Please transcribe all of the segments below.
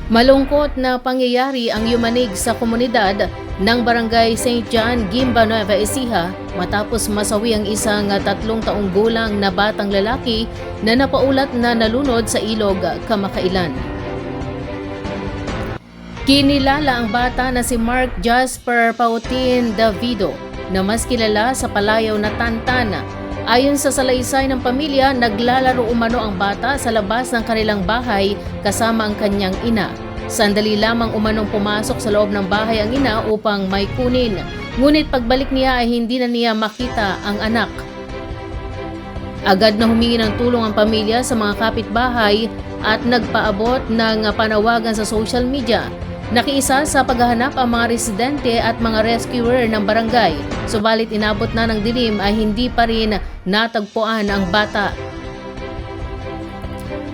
Malungkot na pangyayari ang yumanig sa komunidad ng Barangay St. John, Guimba, Nueva Ecija matapos masawi ang isang 3 taong gulang na batang lalaki na napaulat na nalunod sa ilog kamakailan. Kinilala ang bata na si Mark Jasper Pautin Davido na mas kilala sa palayaw na Tantan. Ayon sa salaysay ng pamilya, naglalaro umano ang bata sa labas ng kanilang bahay kasama ang kanyang ina. Sandali lamang umanong pumasok sa loob ng bahay ang ina upang may kunin. Ngunit pagbalik niya ay hindi na niya makita ang anak. Agad na humingi ng tulong ang pamilya sa mga kapitbahay at nagpaabot ng panawagan sa social media. Nakiisa sa paghahanap ang mga residente at mga rescuer ng barangay. Subalit inabot na ng dilim ay hindi pa rin natagpuan ang bata.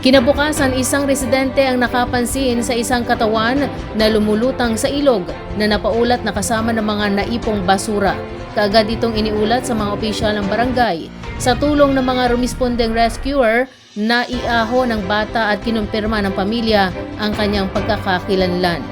Kinabukasan, isang residente ang nakapansin sa isang katawan na lumulutang sa ilog na napaulat na kasama ng mga naipong basura. Kaagad itong iniulat sa mga opisyal ng barangay. Sa tulong ng mga rumispondeng rescuer, naiaho ng bata at kinumpirma ng pamilya ang kanyang pagkakakilanlan.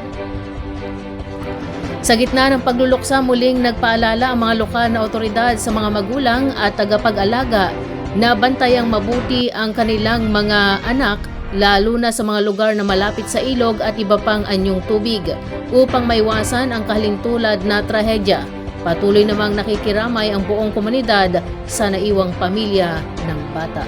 Sa gitna ng pagluluksa, muling nagpaalala ang mga lokal na otoridad sa mga magulang at tagapag-alaga na bantayang mabuti ang kanilang mga anak, lalo na sa mga lugar na malapit sa ilog at iba pang anyong tubig, upang maiwasan ang kahalintulad na trahedya. Patuloy namang nakikiramay ang buong komunidad sa naiwang pamilya ng bata.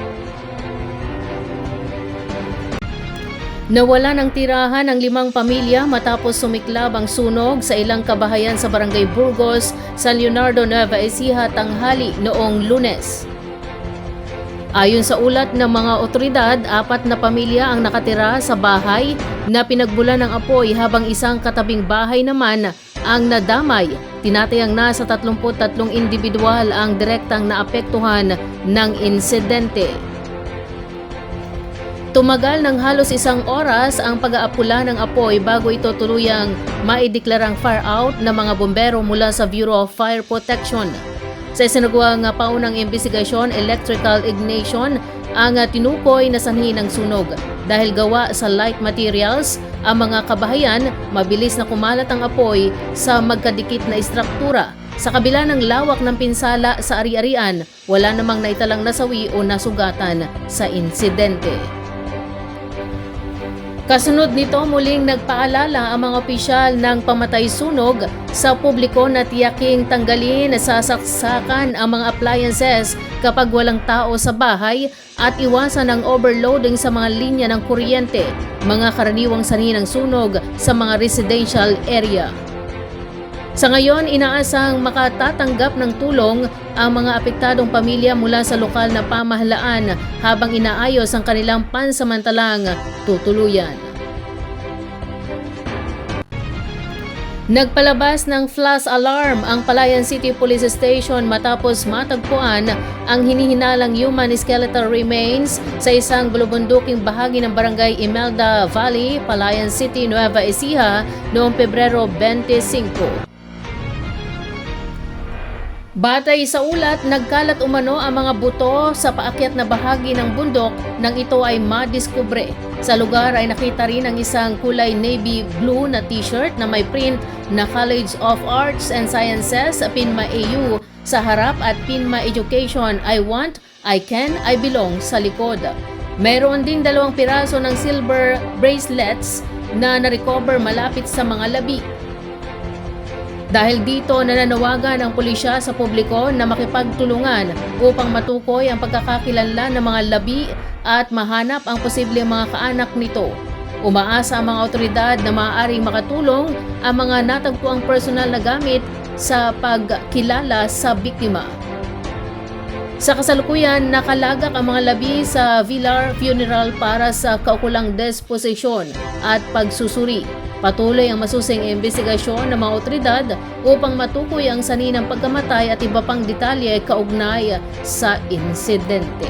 Nawala ng tirahan ang 5 pamilya matapos sumiklab ang sunog sa ilang kabahayan sa Barangay Burgos, San Leonardo, Nueva Ecija tanghali noong Lunes. Ayon sa ulat ng mga otoridad, 4 na pamilya ang nakatira sa bahay na pinagbulan ng apoy habang isang katabing bahay naman ang nadamay. Tinatayang nasa 33 individual ang direktang naapektuhan ng insidente. Tumagal ng halos 1 oras ang pag-aapula ng apoy bago ito tuluyang maideklarang fire out ng mga bombero mula sa Bureau of Fire Protection. Sa isinagawang paunang investigasyon, electrical ignition ang tinukoy na sanhi ng sunog. Dahil gawa sa light materials, ang mga kabahayan, mabilis na kumalat ang apoy sa magkadikit na istruktura. Sa kabila ng lawak ng pinsala sa ari-arian, wala namang naitalang nasawi o nasugatan sa insidente. Kasunod nito, muling nagpaalala ang mga opisyal ng pamatay sunog sa publiko na tiyaking tanggalin sa saksakan ang mga appliances kapag walang tao sa bahay at iwasan ang overloading sa mga linya ng kuryente, mga karaniwang sanhi ng sunog sa mga residential area. Sa ngayon, inaasang makatatanggap ng tulong ang mga apektadong pamilya mula sa lokal na pamahalaan habang inaayos ang kanilang pansamantalang tutuluyan. Nagpalabas ng flash alarm ang Palayan City Police Station matapos matagpuan ang hinihinalang human skeletal remains sa isang bulubunduking bahagi ng Barangay Imelda Valley, Palayan City, Nueva Ecija noong Pebrero 25. Batay sa ulat, nagkalat umano ang mga buto sa paakyat na bahagi ng bundok nang ito ay madiskubre. Sa lugar ay nakita rin ang isang kulay navy blue na t-shirt na may print na College of Arts and Sciences, PINMA AU sa harap at PINMA Education, I Want, I Can, I Belong sa likod. Mayroon ding 2 piraso ng silver bracelets na na-recover malapit sa mga labi. Dahil dito, nananawagan ang pulisya sa publiko na makipagtulungan upang matukoy ang pagkakakilanlan ng mga labi at mahanap ang posibleng mga kaanak nito. Umaasa ang mga otoridad na maaaring makatulong ang mga natagpuang personal na gamit sa pagkilala sa biktima. Sa kasalukuyan, nakalagak ang mga labi sa Villar Funeral para sa kaukulang disposisyon at pagsusuri. Patuloy ang masusing investigasyon ng mga otoridad upang matukoy ang sanhi ng pagkamatay at iba pang detalye kaugnay sa insidente.